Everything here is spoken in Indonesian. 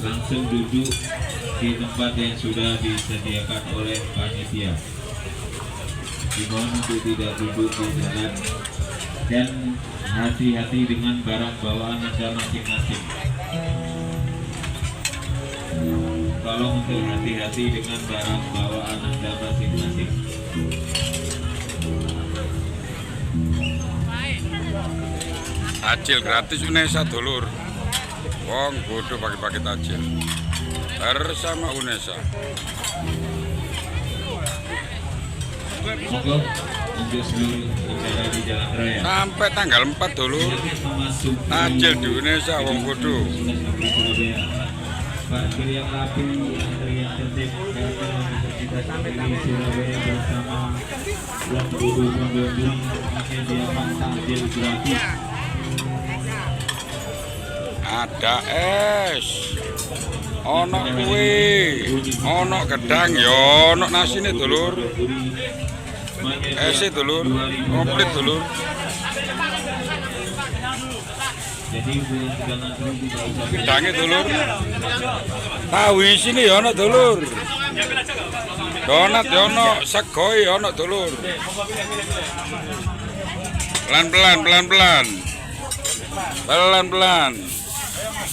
langsung duduk di tempat yang sudah disediakan oleh panitia. Dimohon untuk tidak duduk di jalan dan hati-hati dengan barang bawaan Anda masing-masing. Tolong untuk hati-hati dengan barang bawaan Anda masing-masing. Tajil gratis Unesa dulur. Wong bodoh pagi-pagi tajil bersama Unesa. Monggo untuk seluruh pengendara di jalan raya. Sampai tanggal 4 dulur. Tajil di Unesa wong bodoh. Parkir yang rapi, antrian tertib, karena Universitas Negeri Surabaya bersama Blok Guru Pembantu menyediakan takjil gratis. Ada es, ono kue, ono gedang, yo ono nasi nih dulur. Es dulur, komplit dulur. Jadi jangan dulu tidak usah Gedangnya dulur. Tahu sini ya ono dulur. Donat ya ono, segoi ono dulur. Pelan-pelan, pelan-pelan. Pelan-pelan.